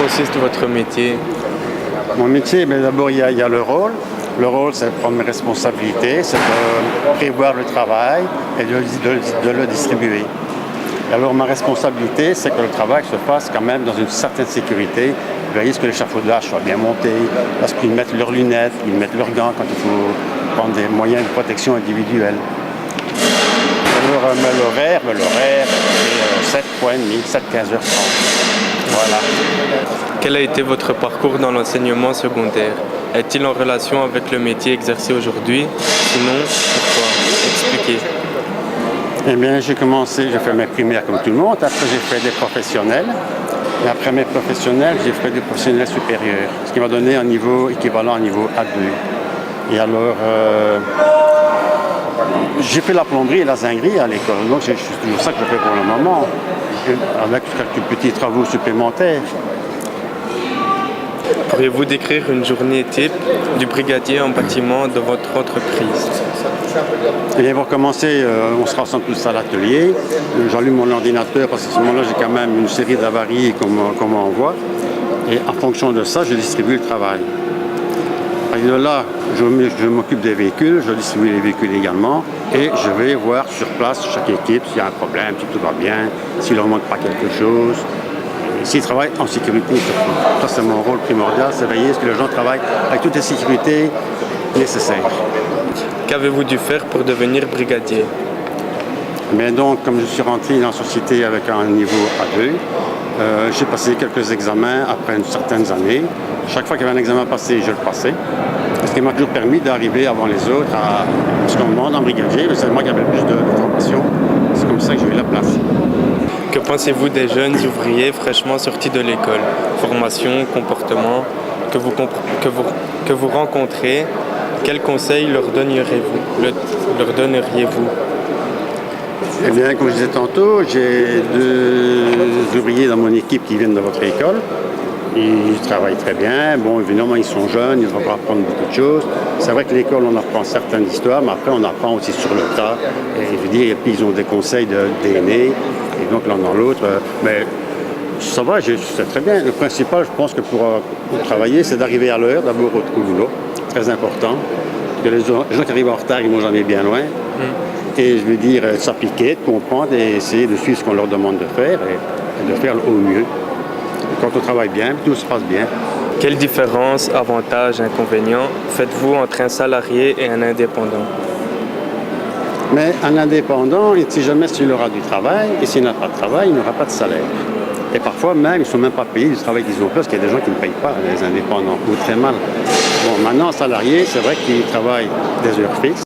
consiste votre métier? Mon métier, d'abord, il y a le rôle. Le rôle, c'est de prendre mes responsabilités, c'est de prévoir le travail et de le distribuer. Et alors, ma responsabilité, c'est que le travail se fasse quand même dans une certaine sécurité. Veiller à ce que l'échafaudage soit bien monté, à ce qu'ils mettent leurs lunettes, qu'ils mettent leurs gants quand il faut prendre des moyens de protection individuelle. Alors, l'horaire, c'est 7h30, 7h15h30. Voilà. Quel a été votre parcours dans l'enseignement secondaire? Est-il en relation avec le métier exercé aujourd'hui? Sinon, pourquoi? Expliquez. Eh bien, j'ai fait mes primaires comme tout le monde. Après, j'ai fait des professionnels. Et après mes professionnels, j'ai fait des professionnels supérieurs. Ce qui m'a donné un niveau équivalent à niveau A2. Et alors, j'ai fait la plomberie et la zinguerie à l'école. Donc, c'est toujours ça que je fais pour le moment. Avec quelques petits travaux supplémentaires. Pourriez-vous décrire une journée type du brigadier en bâtiment de votre entreprise? Eh bien, pour commencer, on se rassemble tous à l'atelier. J'allume mon ordinateur parce qu'à ce moment-là, j'ai quand même une série d'avaries qu'on m'envoie. Et en fonction de ça, je distribue le travail. Et de là, je m'occupe des véhicules, je distribue les véhicules également. Et je vais voir sur place chaque équipe s'il y a un problème, si tout va bien, s'il leur manque pas quelque chose. S'ils travaillent en sécurité, surtout. Ça, c'est mon rôle primordial, c'est veiller à ce que les gens travaillent avec toutes les sécurités nécessaires. Qu'avez-vous dû faire pour devenir brigadier? Mais donc, comme je suis rentré dans la société avec un niveau A2, j'ai passé quelques examens après une certaine année. Chaque fois qu'il y avait un examen passé, je le passais. Ce qui m'a toujours permis d'arriver avant les autres à ce qu'on demande en brigadier. C'est moi qui avais le plus de formation. C'est comme ça que j'ai eu la place. Que pensez-vous des jeunes ouvriers fraîchement sortis de l'école? Formation, comportement, que vous rencontrez, quels conseils leur donneriez-vous? Eh bien, comme je disais tantôt, j'ai 2 ouvriers dans mon équipe qui viennent de votre école. Ils travaillent très bien. Bon, évidemment, ils sont jeunes, ils vont pas apprendre beaucoup de choses. C'est vrai que l'école, on apprend certaines histoires, mais après, on apprend aussi sur le tas. Et je veux dire, et puis ils ont des conseils d'aînés. Et donc, l'un dans l'autre. Mais ça va, c'est très bien. Le principal, je pense que pour travailler, c'est d'arriver à l'heure, d'abord au boulot. Très important. Que les gens qui arrivent en retard, ils vont jamais bien loin. Et je veux dire, s'appliquer, de comprendre et essayer de suivre ce qu'on leur demande de faire et de faire au mieux. Et quand on travaille bien, tout se passe bien. Quelle différence, avantages, inconvénients faites-vous entre un salarié et un indépendant? Mais un indépendant, si jamais il aura du travail, et s'il n'a pas de travail, il n'aura pas de salaire. Et parfois même, ils ne sont même pas payés du travail qu'ils ont fait, parce qu'il y a des gens qui ne payent pas, les indépendants, ou très mal. Bon, maintenant, un salarié, c'est vrai qu'il travaille des heures fixes,